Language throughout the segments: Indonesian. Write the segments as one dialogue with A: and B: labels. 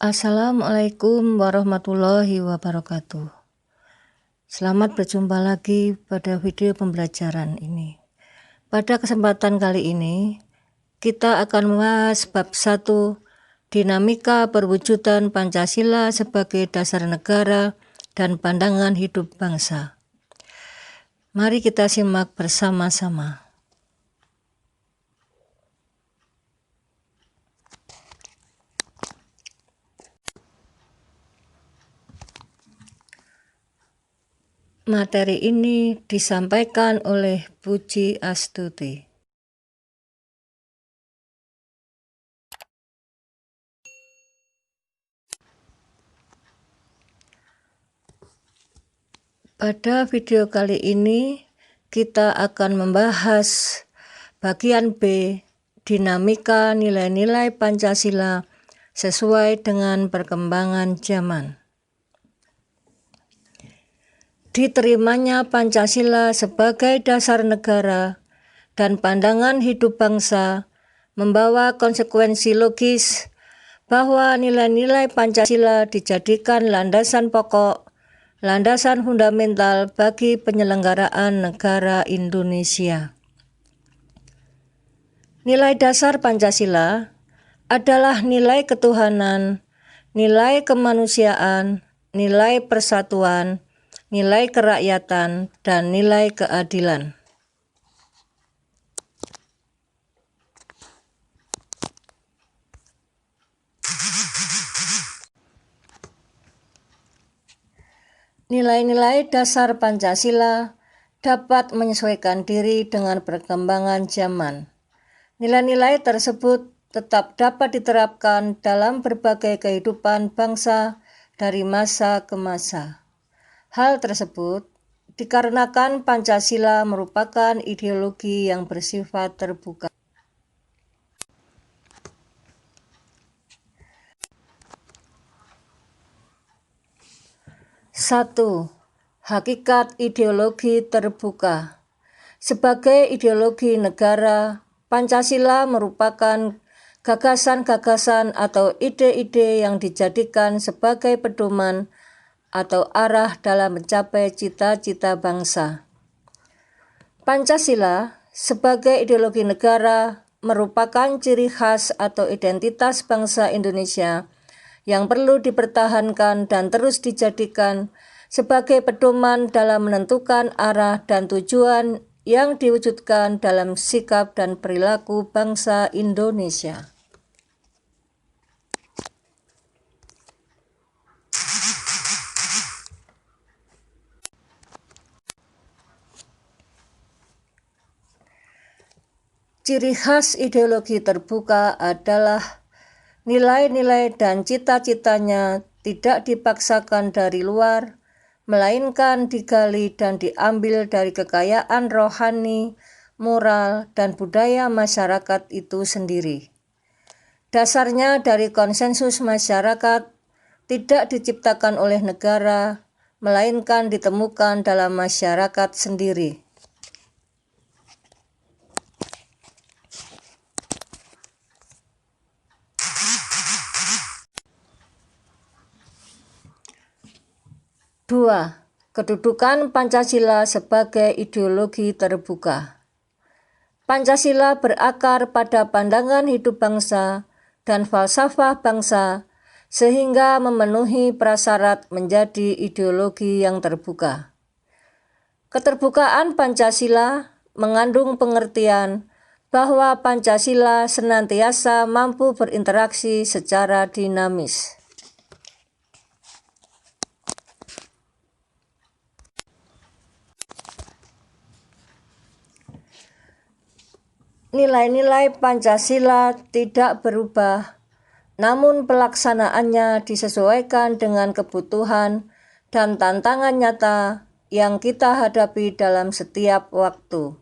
A: Assalamualaikum warahmatullahi wabarakatuh. Selamat berjumpa lagi pada video pembelajaran ini. Pada kesempatan kali ini, kita akan membahas bab 1, dinamika perwujudan Pancasila sebagai dasar negara dan pandangan hidup bangsa. Mari kita simak bersama-sama. Materi ini disampaikan oleh Puji Astuti. Pada video kali ini, kita akan membahas bagian B, dinamika nilai-nilai Pancasila sesuai dengan perkembangan zaman. Diterimanya Pancasila sebagai dasar negara dan pandangan hidup bangsa membawa konsekuensi logis bahwa nilai-nilai Pancasila dijadikan landasan pokok, landasan fundamental bagi penyelenggaraan negara Indonesia. Nilai dasar Pancasila adalah nilai ketuhanan, nilai kemanusiaan, nilai persatuan, nilai kerakyatan, dan nilai keadilan. Nilai-nilai dasar Pancasila dapat menyesuaikan diri dengan perkembangan zaman. Nilai-nilai tersebut tetap dapat diterapkan dalam berbagai kehidupan bangsa dari masa ke masa. Hal tersebut dikarenakan Pancasila merupakan ideologi yang bersifat terbuka. Satu, hakikat ideologi terbuka. Sebagai ideologi negara, Pancasila merupakan gagasan-gagasan atau ide-ide yang dijadikan sebagai pedoman atau arah dalam mencapai cita-cita bangsa. Pancasila sebagai ideologi negara merupakan ciri khas atau identitas bangsa Indonesia yang perlu dipertahankan dan terus dijadikan sebagai pedoman dalam menentukan arah dan tujuan yang diwujudkan dalam sikap dan perilaku bangsa Indonesia. Ciri khas ideologi terbuka adalah nilai-nilai dan cita-citanya tidak dipaksakan dari luar, melainkan digali dan diambil dari kekayaan rohani, moral, dan budaya masyarakat itu sendiri. Dasarnya dari konsensus masyarakat, tidak diciptakan oleh negara, melainkan ditemukan dalam masyarakat sendiri. Dua, kedudukan Pancasila sebagai ideologi terbuka. Pancasila berakar pada pandangan hidup bangsa dan falsafah bangsa sehingga memenuhi prasyarat menjadi ideologi yang terbuka. Keterbukaan Pancasila mengandung pengertian bahwa Pancasila senantiasa mampu berinteraksi secara dinamis. Nilai-nilai Pancasila tidak berubah, namun pelaksanaannya disesuaikan dengan kebutuhan dan tantangan nyata yang kita hadapi dalam setiap waktu.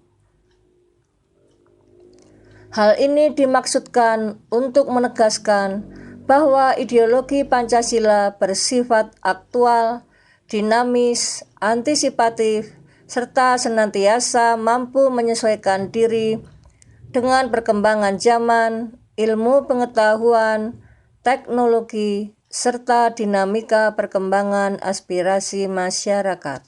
A: Hal ini dimaksudkan untuk menegaskan bahwa ideologi Pancasila bersifat aktual, dinamis, antisipatif, serta senantiasa mampu menyesuaikan diri dengan perkembangan zaman, ilmu pengetahuan, teknologi, serta dinamika perkembangan aspirasi masyarakat.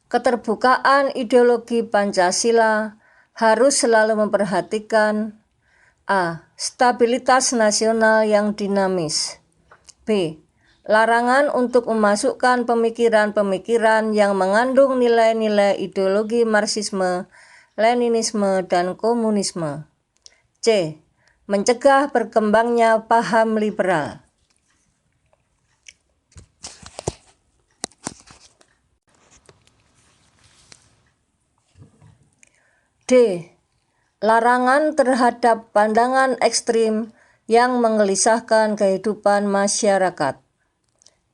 A: Keterbukaan ideologi Pancasila harus selalu memperhatikan a. Stabilitas nasional yang dinamis. B. Larangan untuk memasukkan pemikiran-pemikiran yang mengandung nilai-nilai ideologi Marxisme, Leninisme, dan komunisme. C. Mencegah berkembangnya paham liberal. D. Larangan terhadap pandangan ekstrim yang menggelisahkan kehidupan masyarakat.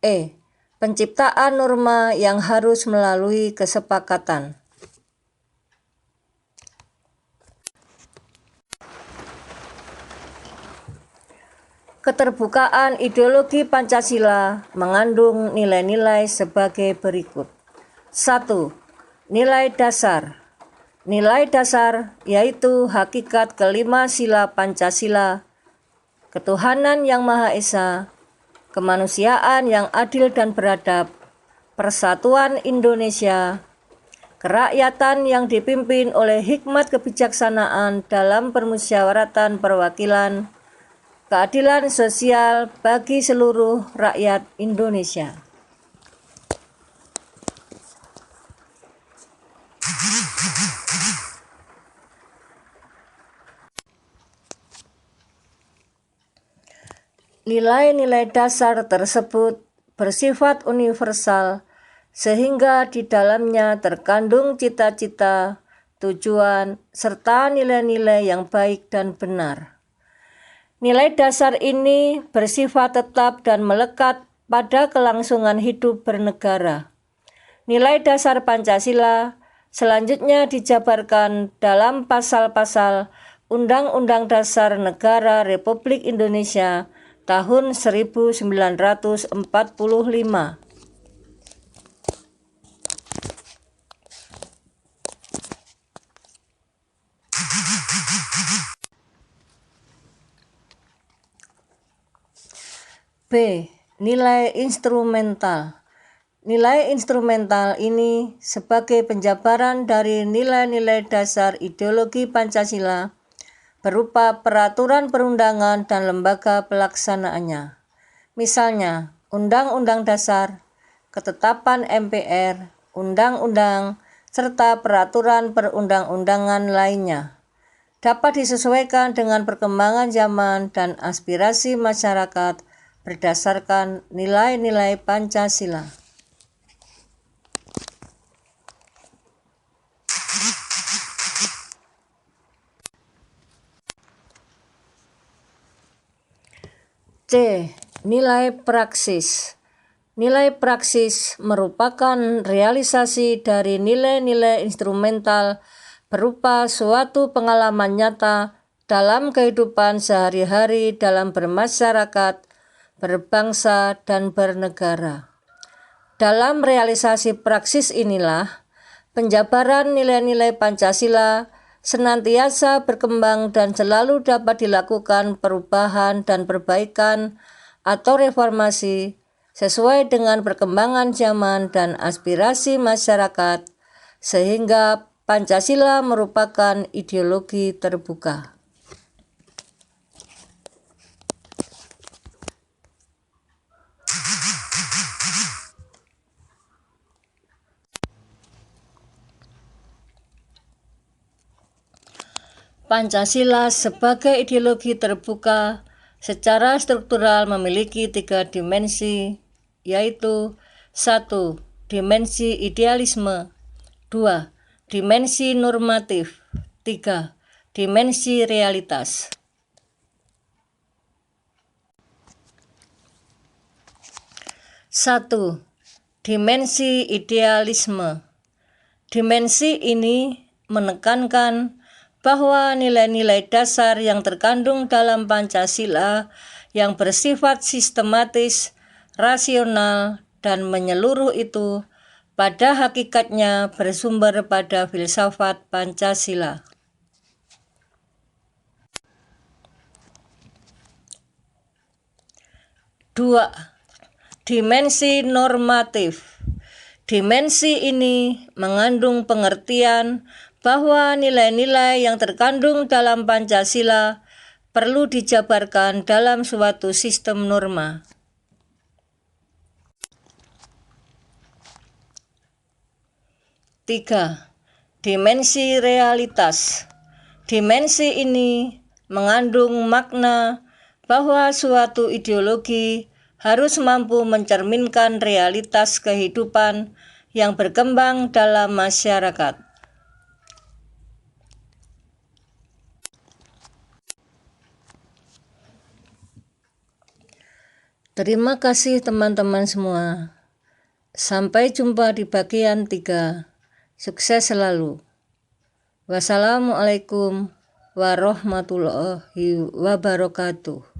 A: E. Penciptaan norma yang harus melalui kesepakatan. Keterbukaan ideologi Pancasila mengandung nilai-nilai sebagai berikut. 1. Nilai dasar. Nilai dasar yaitu hakikat kelima sila Pancasila, ketuhanan yang Maha Esa, kemanusiaan yang adil dan beradab, persatuan Indonesia, kerakyatan yang dipimpin oleh hikmat kebijaksanaan dalam permusyawaratan perwakilan, keadilan sosial bagi seluruh rakyat Indonesia. Nilai-nilai dasar tersebut bersifat universal sehingga di dalamnya terkandung cita-cita, tujuan, serta nilai-nilai yang baik dan benar. Nilai dasar ini bersifat tetap dan melekat pada kelangsungan hidup bernegara. Nilai dasar Pancasila selanjutnya dijabarkan dalam pasal-pasal Undang-Undang Dasar Negara Republik Indonesia tahun 1945. B. Nilai instrumental. Nilai instrumental ini sebagai penjabaran dari nilai-nilai dasar ideologi Pancasila berupa peraturan perundangan dan lembaga pelaksanaannya. Misalnya, Undang-Undang Dasar, ketetapan MPR, undang-undang, serta peraturan perundang-undangan lainnya. Dapat disesuaikan dengan perkembangan zaman dan aspirasi masyarakat berdasarkan nilai-nilai Pancasila. C. Nilai praksis. Nilai praksis merupakan realisasi dari nilai-nilai instrumental berupa suatu pengalaman nyata dalam kehidupan sehari-hari dalam bermasyarakat, berbangsa, dan bernegara. Dalam realisasi praksis inilah, penjabaran nilai-nilai Pancasila senantiasa berkembang dan selalu dapat dilakukan perubahan dan perbaikan atau reformasi sesuai dengan perkembangan zaman dan aspirasi masyarakat, sehingga Pancasila merupakan ideologi terbuka. Pancasila sebagai ideologi terbuka secara struktural memiliki 3 dimensi, yaitu 1. Dimensi idealisme, 2. Dimensi normatif, 3. Dimensi realitas. Satu. Dimensi idealisme. Dimensi ini menekankan bahwa nilai-nilai dasar yang terkandung dalam Pancasila yang bersifat sistematis, rasional, dan menyeluruh itu pada hakikatnya bersumber pada filsafat Pancasila. Dua, dimensi normatif. Dimensi ini mengandung pengertian bahwa nilai-nilai yang terkandung dalam Pancasila perlu dijabarkan dalam suatu sistem norma. Tiga, dimensi realitas. Dimensi ini mengandung makna bahwa suatu ideologi harus mampu mencerminkan realitas kehidupan yang berkembang dalam masyarakat. Terima kasih teman-teman semua. Sampai jumpa di bagian 3. Sukses selalu. Wassalamualaikum warahmatullahi wabarakatuh.